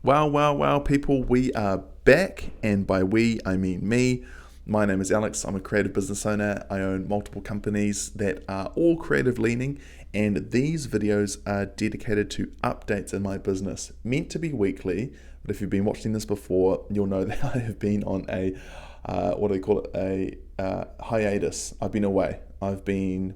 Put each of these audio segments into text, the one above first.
Well, people, we are back, and by we, I mean me. My name is Alex. I'm a creative business owner. I own multiple companies that are all creative leaning, and these videos are dedicated to updates in my business, meant to be weekly. But if you've been watching this before, you'll know that I have been on a hiatus. I've been away. I've been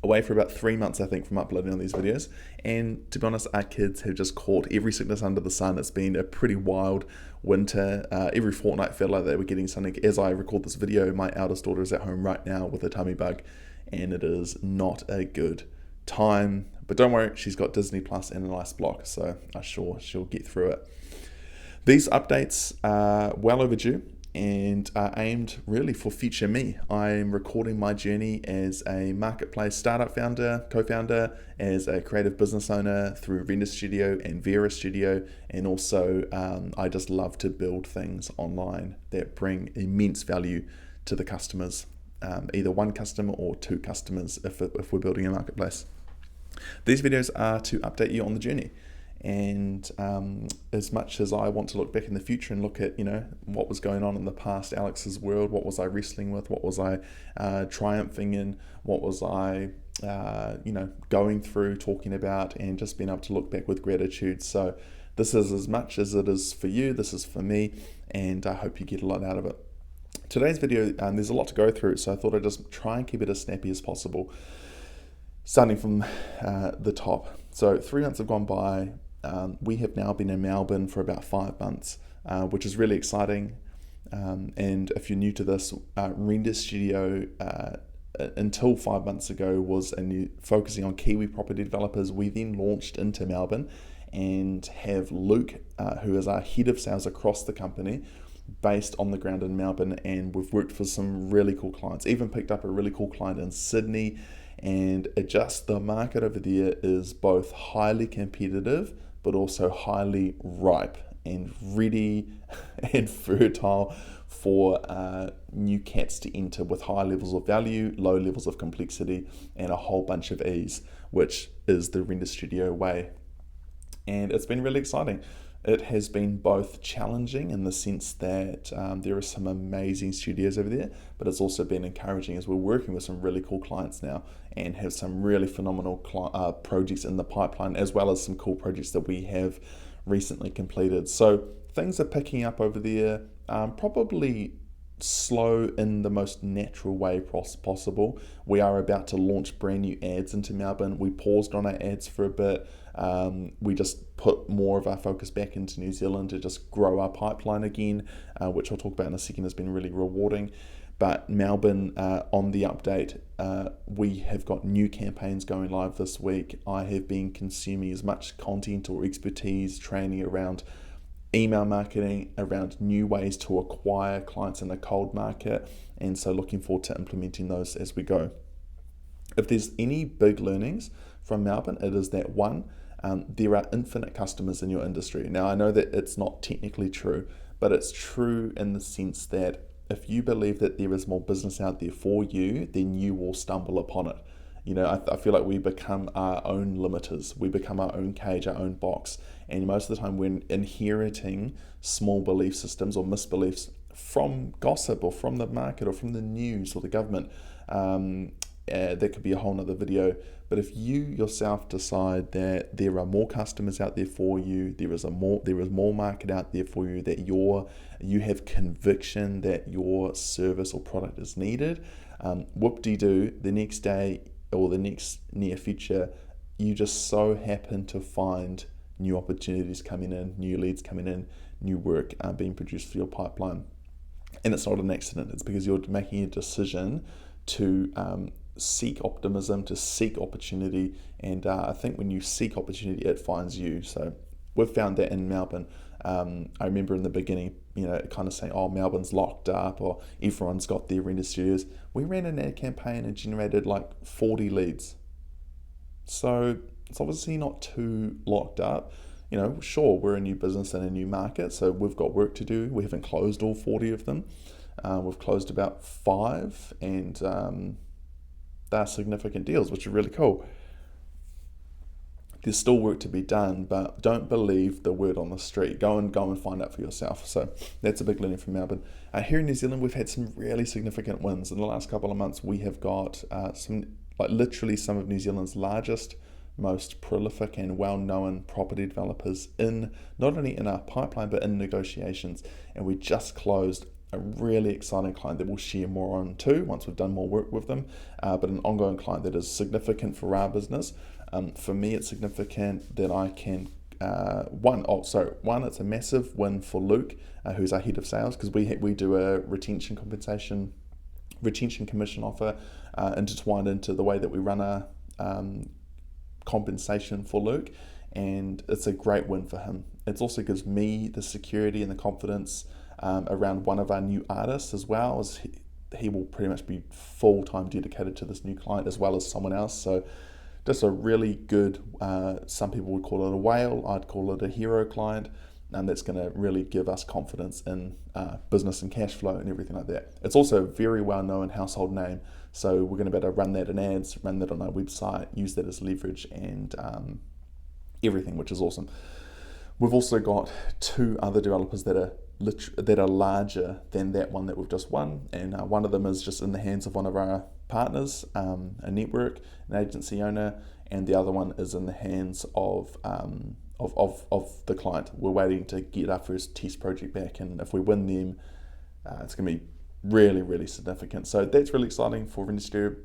away for about 3 months, I think, from uploading on these videos. And to be honest, our kids have just caught every sickness under the sun. It's been a pretty wild winter. Every fortnight felt like they were getting something. As I record this video, my eldest daughter is at home right now with a tummy bug, and it is not a good time. But don't worry, she's got Disney Plus and an ice block, so I'm sure she'll get through it. These updates are well overdue and are aimed really for future me. I'm recording my journey as a marketplace startup founder, co-founder, as a creative business owner through VERA Studio and VERA Studio, and also I just love to build things online that bring immense value to the customers, either one customer or two customers if we're building a marketplace. These videos are to update you on the journey. And as much as I want to look back in the future and look at, what was going on in the past Alex's world, what was I wrestling with, what was I triumphing in, what was I, going through, talking about, and just being able to look back with gratitude. So this is as much as it is for you, this is for me, and I hope you get a lot out of it. Today's video, there's a lot to go through, so I thought I'd just try and keep it as snappy as possible. Starting from the top. So 3 months have gone by. We have now been in Melbourne for about 5 months, which is really exciting. And if you're new to this, Render Studio until 5 months ago was focusing on Kiwi property developers. We then launched into Melbourne and have Luke, who is our head of sales across the company, based on the ground in Melbourne. And we've worked for some really cool clients, even picked up a really cool client in Sydney. And the market over there is both highly competitive, but also highly ripe and ready and fertile for new cats to enter with high levels of value, low levels of complexity, and a whole bunch of ease, which is the Render Studio way. And it's been really exciting. It has been both challenging in the sense that there are some amazing studios over there, but it's also been encouraging as we're working with some really cool clients now and have some really phenomenal projects in the pipeline, as well as some cool projects that we have recently completed. So things are picking up over there, probably slow in the most natural way possible. We are about to launch brand new ads into Melbourne. We paused on our ads for a bit. We just put more of our focus back into New Zealand to just grow our pipeline again, which I'll talk about in a second, has been really rewarding. But Melbourne, on the update, we have got new campaigns going live this week. I have been consuming as much content or expertise, training around email marketing, around new ways to acquire clients in the cold market, and so looking forward to implementing those as we go. If there's any big learnings from Melbourne, it is that one, there are infinite customers in your industry. Now, I know that it's not technically true, but it's true in the sense that if you believe that there is more business out there for you, then you will stumble upon it. I feel like we become our own limiters. We become our own cage, our own box. And most of the time we're inheriting small belief systems or misbeliefs from gossip or from the market or from the news or the government. That could be a whole nother video. But if you yourself decide that there are more customers out there for you, there is more market out there for you, that you have conviction that your service or product is needed, whoop-de-doo, the next day or the next near future, you just so happen to find new opportunities coming in, new leads coming in, new work being produced for your pipeline. And it's not an accident. It's because you're making a decision to seek optimism, to seek opportunity, and I think when you seek opportunity, it finds you. So we've found that in Melbourne. I remember in the beginning, kind of saying, oh, Melbourne's locked up, or everyone's got their render studios. We ran an ad campaign and generated like 40 leads. So it's obviously not too locked up. Sure, we're a new business and a new market, so we've got work to do. We haven't closed all 40 of them. We've closed about 5, and they're significant deals, which are really cool. there's still work to be done, but don't believe the word on the street. Go and find out for yourself. So that's a big learning from Melbourne. Here in New Zealand, we've had some really significant wins in the last couple of months. We have got literally some of New Zealand's largest, most prolific and well-known property developers not only in our pipeline but in negotiations. And we just closed a really exciting client that we'll share more on too once we've done more work with them, but an ongoing client that is significant for our business. For me, it's significant that I can it's a massive win for Luke, who's our head of sales, because we do a retention commission offer intertwined into the way that we run our compensation for Luke, and it's a great win for him. It also gives me the security and the confidence around one of our new artists, as well as he will pretty much be full-time dedicated to this new client as well as someone else. So just a really good, some people would call it a whale, I'd call it a hero client, and that's going to really give us confidence in business and cash flow and everything like that. It's also a very well-known household name, so we're going to be able to run that in ads, run that on our website, use that as leverage and everything, which is awesome. We've also got 2 other developers that are larger than that one that we've just won, and one of them is just in the hands of one of our partners, a network, an agency owner, and the other one is in the hands of the client. We're waiting to get our first test project back, and if we win them, it's going to be really, really significant. So that's really exciting for VERA Studio.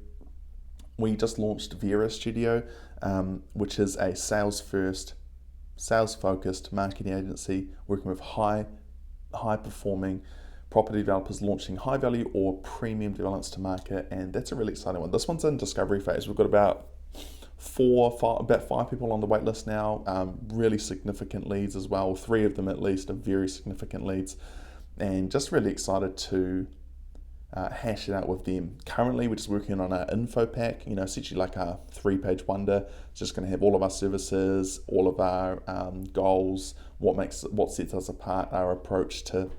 We just launched VERA Studio, which is a sales-focused marketing agency working with high-performing property developers launching high-value or premium developments to market, and that's a really exciting one. This one's in discovery phase. We've got about 5 people on the wait list now, really significant leads as well. 3 of them at least are very significant leads, and just really excited to hash it out with them. Currently, we're just working on our info pack, essentially like a 3-page wonder. It's just going to have all of our services, all of our goals, what sets us apart, our approach to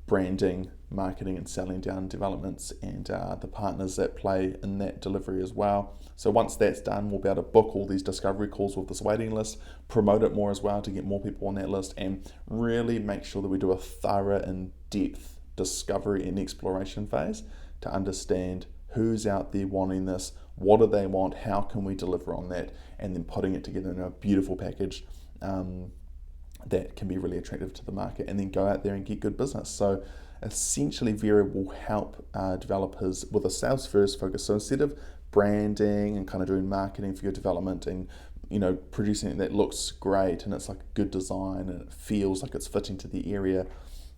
branding, marketing and selling down developments, and the partners that play in that delivery as well. So once that's done, we'll be able to book all these discovery calls with this waiting list, promote it more as well to get more people on that list, and really make sure that we do a thorough and in-depth discovery and exploration phase to understand who's out there wanting this, what do they want, how can we deliver on that, and then putting it together in a beautiful package that can be really attractive to the market, and then go out there and get good business. So essentially, VERA will help developers with a sales first focus. So instead of branding and kind of doing marketing for your development and producing it that looks great and it's like a good design and it feels like it's fitting to the area,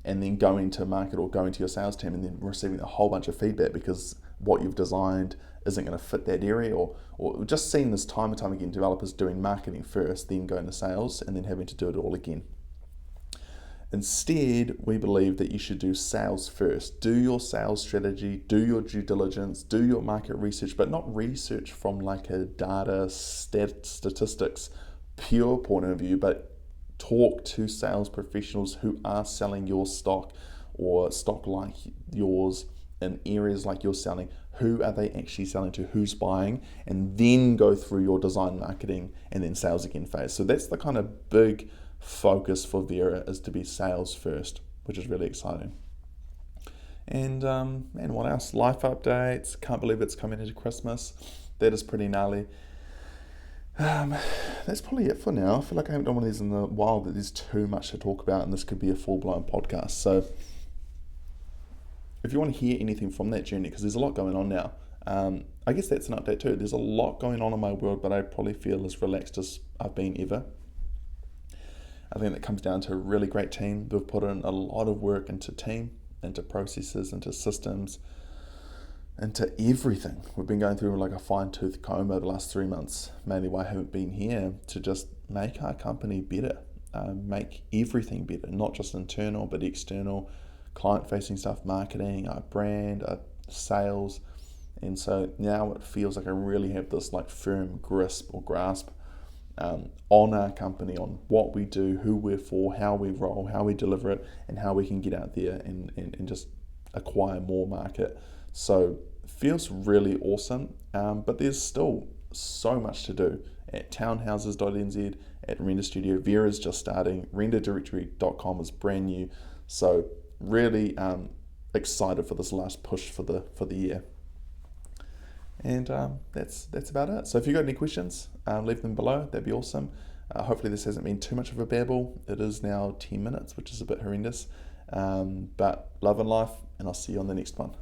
and then going to market or going to your sales team and then receiving a whole bunch of feedback because what you've designed isn't going to fit that area, or just seeing this time and time again, developers doing marketing first, then going to sales, and then having to do it all again. Instead, we believe that you should do sales first. Do your sales strategy, do your due diligence, do your market research, but not research from like a data statistics pure point of view, but talk to sales professionals who are selling your stock or stock like yours in areas like you're selling. Who are they actually selling to? Who's buying? And then go through your design, marketing, and then sales again phase. So that's the kind of big focus for VERA, is to be sales first, which is really exciting. And what else? Life updates. Can't believe it's coming into Christmas. That is pretty gnarly. That's probably it for now. I feel like I haven't done one of these in a while, that there's too much to talk about, and this could be a full-blown podcast. So if you want to hear anything from that journey, because there's a lot going on now, I guess that's an update too. There's a lot going on in my world, but I probably feel as relaxed as I've been ever. I think that comes down to a really great team. We've put in a lot of work into team, into processes, into systems, into everything. We've been going through like a fine-tooth comb over the last 3 months, mainly why I haven't been here, to just make our company better, make everything better, not just internal, but external, client-facing stuff, marketing, our brand, our sales. And so now it feels like I really have this like firm grasp on our company, on what we do, who we're for, how we roll, how we deliver it, and how we can get out there and just acquire more market. So it feels really awesome, but there's still so much to do at townhouses.nz, at Render Studio. VERA's just starting. renderdirectory.com is brand new. So really excited for this last push for the year. And that's about it. So if you've got any questions, leave them below. That'd be awesome. Hopefully this hasn't been too much of a babble. It is now 10 minutes, which is a bit horrendous. But love and life, and I'll see you on the next one.